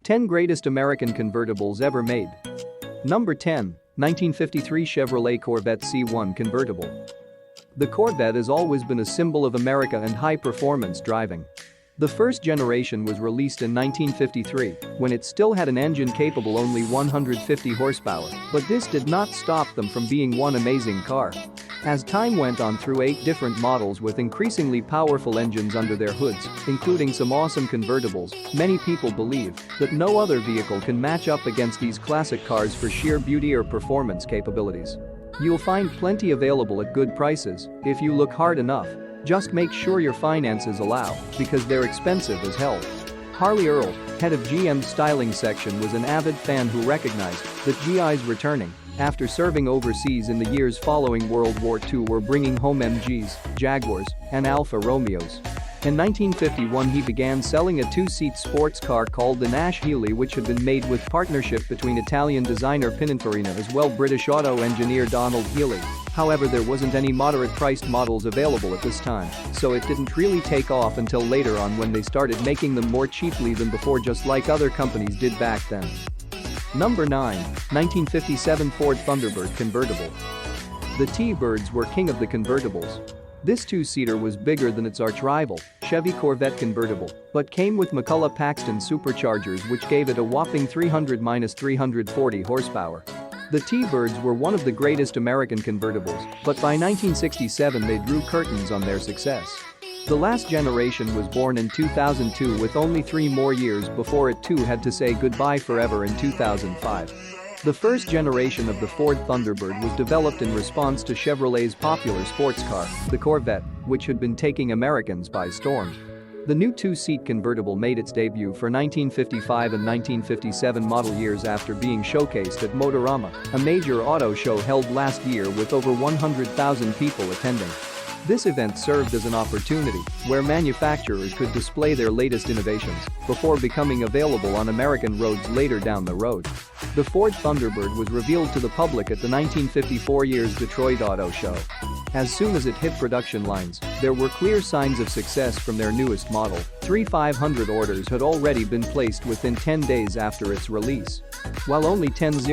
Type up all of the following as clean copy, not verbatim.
10 Greatest American Convertibles Ever Made. Number 10. 1953 Chevrolet Corvette C1 Convertible. The Corvette has always been a symbol of America and high-performance driving. The first generation was released in 1953, when it still had an engine capable only 150 horsepower, but this did not stop them from being one amazing car. As time went on through 8 different models with increasingly powerful engines under their hoods, including some awesome convertibles, many people believe that no other vehicle can match up against these classic cars for sheer beauty or performance capabilities. You'll find plenty available at good prices if you look hard enough. Just make sure your finances allow, because they're expensive as hell. Harley Earl, head of GM's styling section, was an avid fan who recognized that GI's returning after serving overseas in the years following World War II were bringing home MGs, Jaguars, and Alfa Romeos. In 1951 he began selling a 2-seat sports car called the Nash Healey, which had been made with partnership between Italian designer Pininfarina as well British auto engineer Donald Healey. However, there wasn't any moderate-priced models available at this time, so it didn't really take off until later on when they started making them more cheaply than before, just like other companies did back then. Number 9. 1957 Ford Thunderbird Convertible. The T-Birds were king of the convertibles. This 2-seater was bigger than its arch-rival, Chevy Corvette Convertible, but came with McCulloch-Paxton superchargers which gave it a whopping 300-340 horsepower. The T-Birds were one of the greatest American convertibles, but by 1967 they drew curtains on their success. The last generation was born in 2002, with only 3 more years before it too had to say goodbye forever in 2005. The first generation of the Ford Thunderbird was developed in response to Chevrolet's popular sports car, the Corvette, which had been taking Americans by storm. The new 2-seat convertible made its debut for 1955 and 1957 model years after being showcased at Motorama, a major auto show held last year with over 100,000 people attending. This event served as an opportunity where manufacturers could display their latest innovations before becoming available on American roads later down the road. The Ford Thunderbird was revealed to the public at the 1954 year's Detroit Auto Show. As soon as it hit production lines, there were clear signs of success from their newest model. 3,500 orders had already been placed within 10 days after its release. While only 10,000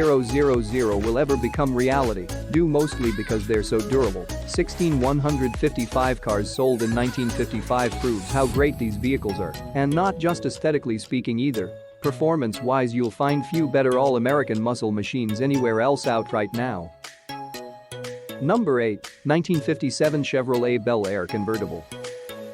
will ever become reality, due mostly because they're so durable, 16,155 cars sold in 1955 proves how great these vehicles are, and not just aesthetically speaking either. Performance-wise, you'll find few better all-American muscle machines anywhere else out right now. Number 8. 1957 Chevrolet Bel Air Convertible.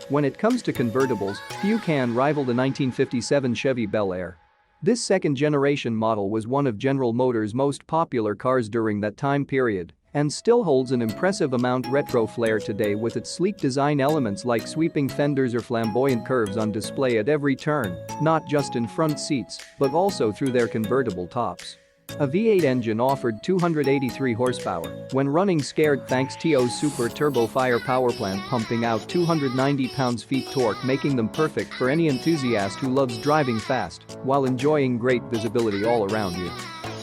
When it comes to convertibles, few can rival the 1957 Chevy Bel Air. This second-generation model was one of General Motors' most popular cars during that time period and still holds an impressive amount retro flair today, with its sleek design elements like sweeping fenders or flamboyant curves on display at every turn, not just in front seats, but also through their convertible tops. A V8 engine offered 283 horsepower when running scared, thanks TO's super turbo fire powerplant pumping out 290 pounds-feet torque, making them perfect for any enthusiast who loves driving fast while enjoying great visibility all around you.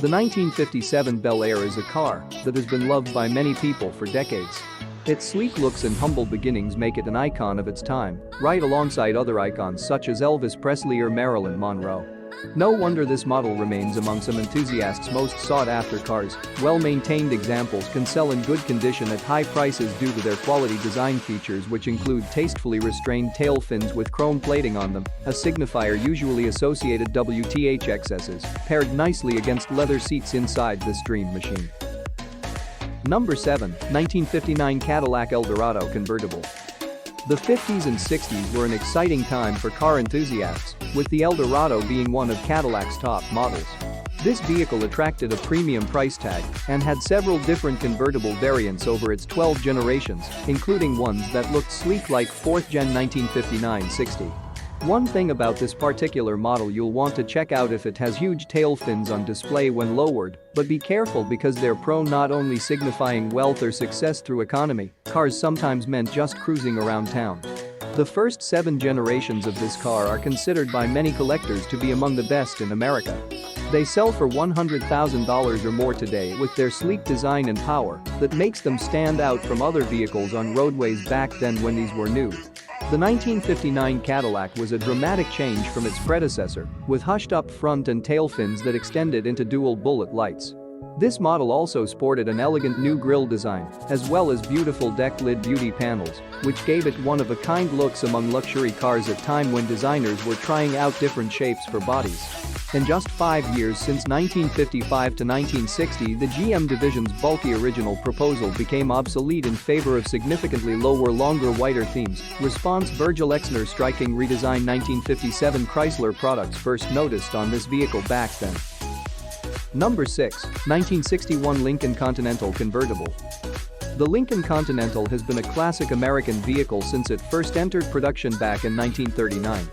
The 1957 Bel Air is a car that has been loved by many people for decades. Its sleek looks and humble beginnings make it an icon of its time, right alongside other icons such as Elvis Presley or Marilyn Monroe. No wonder this model remains among some enthusiasts' most sought-after cars. Well-maintained examples can sell in good condition at high prices due to their quality design features, which include tastefully restrained tail fins with chrome plating on them, a signifier usually associated WTH excesses, paired nicely against leather seats inside this dream machine. Number 7. 1959 Cadillac Eldorado Convertible. The 50s and 60s were an exciting time for car enthusiasts, with the Eldorado being one of Cadillac's top models. This vehicle attracted a premium price tag and had several different convertible variants over its 12 generations, including ones that looked sleek like 4th Gen 1959-60. One thing about this particular model you'll want to check out if it has huge tail fins on display when lowered, but be careful because they're prone not only signifying wealth or success through economy, cars sometimes meant just cruising around town. The first 7 generations of this car are considered by many collectors to be among the best in America. They sell for $100,000 or more today, with their sleek design and power that makes them stand out from other vehicles on roadways back then when these were new. The 1959 Cadillac was a dramatic change from its predecessor, with hushed-up front and tail fins that extended into dual bullet lights. This model also sported an elegant new grille design, as well as beautiful deck lid beauty panels, which gave it one-of-a-kind looks among luxury cars at a time when designers were trying out different shapes for bodies. In just 5 years since 1955 to 1960, the GM division's bulky original proposal became obsolete in favor of significantly lower, longer, wider themes. Response: Virgil Exner's striking redesign. 1957 Chrysler products first noticed on this vehicle back then. Number 6. 1961 Lincoln Continental Convertible. The Lincoln Continental has been a classic American vehicle since it first entered production back in 1939.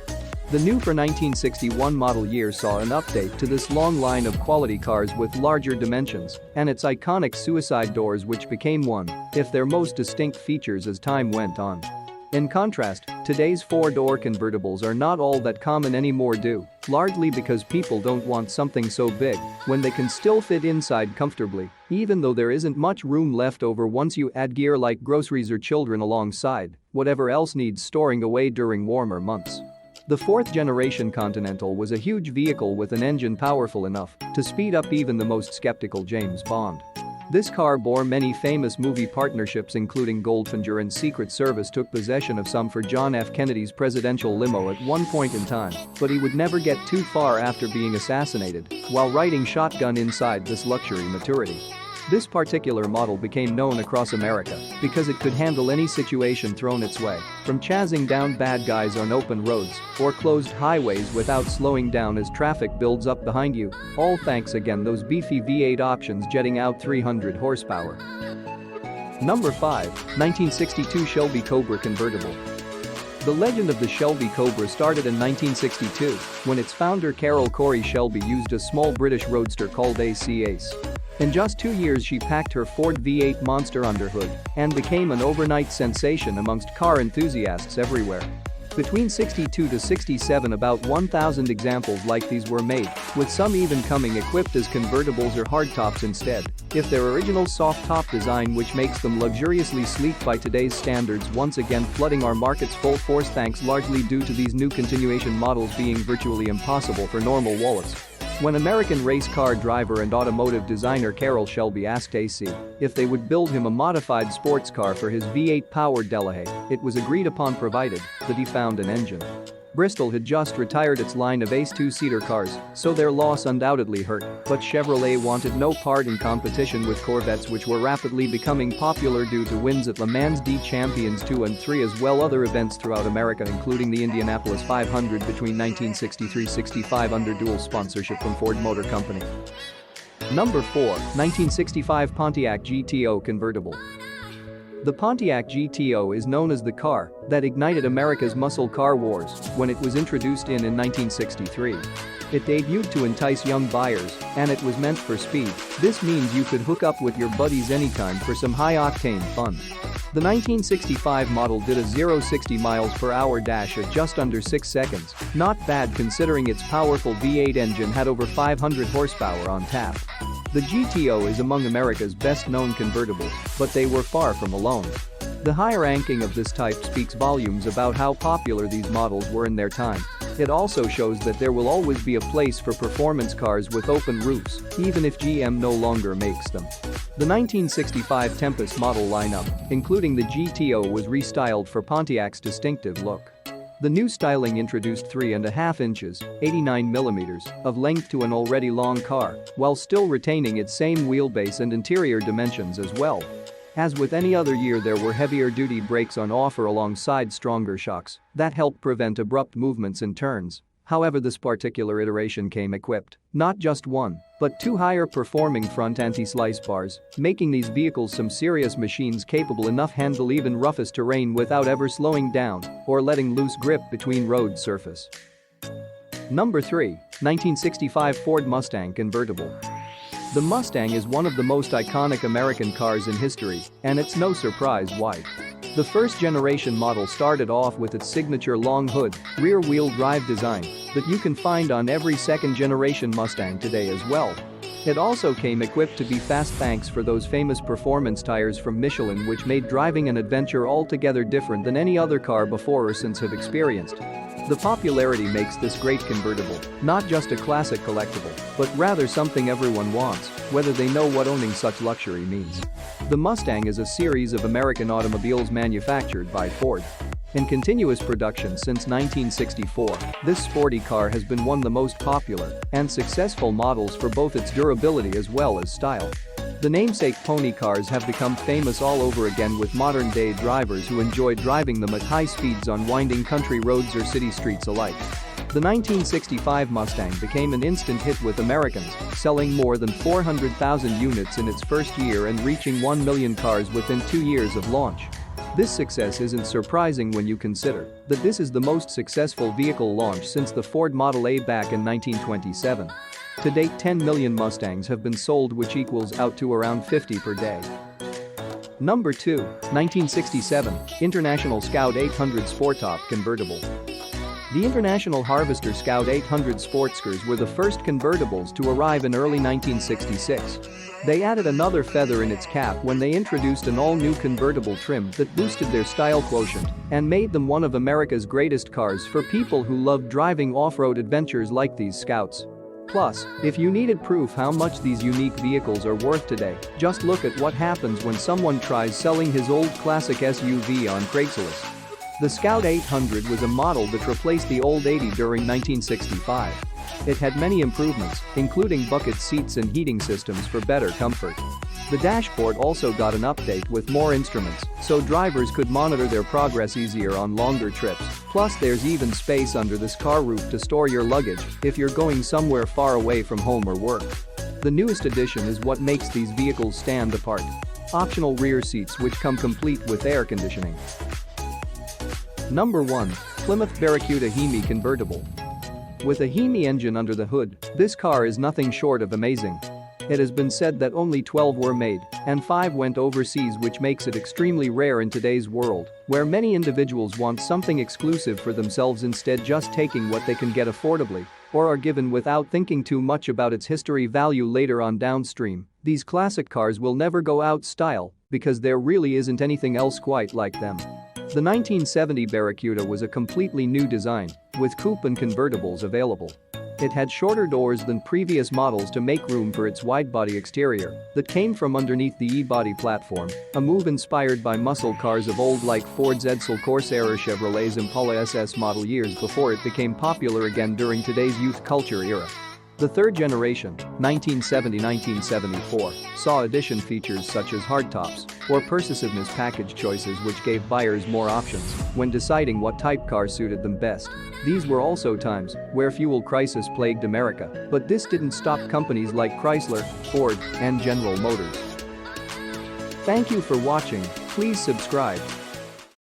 The new for 1961 model year saw an update to this long line of quality cars with larger dimensions and its iconic suicide doors, which became one of their most distinct features as time went on. In contrast, today's four-door convertibles are not all that common anymore, largely because people don't want something so big when they can still fit inside comfortably, even though there isn't much room left over once you add gear like groceries or children alongside whatever else needs storing away during warmer months. The fourth-generation Continental was a huge vehicle with an engine powerful enough to speed up even the most skeptical James Bond. This car bore many famous movie partnerships, including Goldfinger, and Secret Service took possession of some for John F. Kennedy's presidential limo at one point in time, but he would never get too far after being assassinated while riding shotgun inside this luxury maturity. This particular model became known across America because it could handle any situation thrown its way, from chasing down bad guys on open roads or closed highways without slowing down as traffic builds up behind you, all thanks again those beefy V8 options jetting out 300 horsepower. Number 5. 1962 Shelby Cobra Convertible. The legend of the Shelby Cobra started in 1962 when its founder Carol Corey Shelby used a small British roadster called AC Ace. In just 2 years she packed her Ford V8 monster under hood and became an overnight sensation amongst car enthusiasts everywhere. Between 62 to 67 about 1,000 examples like these were made, with some even coming equipped as convertibles or hardtops instead of their original soft top design, which makes them luxuriously sleek by today's standards, once again flooding our markets full force, thanks largely due to these new continuation models being virtually impossible for normal wallets. When American race car driver and automotive designer Carroll Shelby asked AC if they would build him a modified sports car for his V8-powered Delahaye, it was agreed upon provided that he found an engine. Bristol had just retired its line of Ace two-seater cars, so their loss undoubtedly hurt, but Chevrolet wanted no part in competition with Corvettes, which were rapidly becoming popular due to wins at Le Mans D Champions 2 and 3 as well other events throughout America, including the Indianapolis 500 between 1963-65 under dual sponsorship from Ford Motor Company. Number 4. 1965 Pontiac GTO Convertible. The Pontiac GTO is known as the car that ignited America's muscle car wars when it was introduced in 1963. It debuted to entice young buyers, and it was meant for speed. This means you could hook up with your buddies anytime for some high-octane fun. The 1965 model did a 0-60 miles per hour dash at just under 6 seconds, not bad considering its powerful V8 engine had over 500 horsepower on tap. The GTO is among America's best-known convertibles, but they were far from alone. The high ranking of this type speaks volumes about how popular these models were in their time. It also shows that there will always be a place for performance cars with open roofs, even if GM no longer makes them. The 1965 Tempest model lineup, including the GTO, was restyled for Pontiac's distinctive look. The new styling introduced 3.5 inches (89 millimeters) of length to an already long car, while still retaining its same wheelbase and interior dimensions as well. As with any other year, there were heavier-duty brakes on offer alongside stronger shocks that helped prevent abrupt movements and turns. However, this particular iteration came equipped not just one, but two higher-performing front anti-slice bars, making these vehicles some serious machines capable enough handle even roughest terrain without ever slowing down or letting loose grip between road surface. Number 3. 1965 Ford Mustang Convertible. The Mustang is one of the most iconic American cars in history, and it's no surprise why. The first-generation model started off with its signature long hood, rear-wheel drive design that you can find on every second-generation Mustang today as well. It also came equipped to be fast thanks for those famous performance tires from Michelin, which made driving an adventure altogether different than any other car before or since have experienced. The popularity makes this great convertible not just a classic collectible, but rather something everyone wants, whether they know what owning such luxury means. The Mustang is a series of American automobiles manufactured by Ford. In continuous production since 1964, this sporty car has been one of the most popular and successful models for both its durability as well as style. The namesake pony cars have become famous all over again, with modern-day drivers who enjoy driving them at high speeds on winding country roads or city streets alike. The 1965 Mustang became an instant hit with Americans, selling more than 400,000 units in its first year and reaching 1 million cars within 2 years of launch. This success isn't surprising when you consider that this is the most successful vehicle launch since the Ford Model A back in 1927. To date, 10 million Mustangs have been sold, which equals out to around 50 per day. Number 2, 1967, International Scout 800 Sportop Convertible. The International Harvester Scout 800 Sportscars were the first convertibles to arrive in early 1966. They added another feather in its cap when they introduced an all-new convertible trim that boosted their style quotient and made them one of America's greatest cars for people who love driving off-road adventures like these Scouts. Plus, if you needed proof how much these unique vehicles are worth today, just look at what happens when someone tries selling his old classic SUV on Craigslist. The Scout 800 was a model that replaced the old 80 during 1965. It had many improvements, including bucket seats and heating systems for better comfort. The dashboard also got an update with more instruments, so drivers could monitor their progress easier on longer trips. Plus, there's even space under this car roof to store your luggage if you're going somewhere far away from home or work. The newest addition is what makes these vehicles stand apart: optional rear seats, which come complete with air conditioning. Number 1, Plymouth Barracuda Hemi Convertible. With a Hemi engine under the hood, this car is nothing short of amazing. It has been said that only 12 were made, and 5 went overseas, which makes it extremely rare in today's world, where many individuals want something exclusive for themselves, instead just taking what they can get affordably or are given without thinking too much about its history value later on downstream. These classic cars will never go out style because there really isn't anything else quite like them. The 1970 Barracuda was a completely new design, with coupe and convertibles available. It had shorter doors than previous models to make room for its wide-body exterior that came from underneath the E-body platform, a move inspired by muscle cars of old like Ford's Edsel Corsair or Chevrolet's Impala SS model years before it became popular again during today's youth culture era. The third generation, 1970-1974, saw addition features such as hardtops or persuasiveness package choices, which gave buyers more options when deciding what type car suited them best. These were also times where fuel crisis plagued America, but this didn't stop companies like Chrysler, Ford, and General Motors. Thank you for watching. Please subscribe.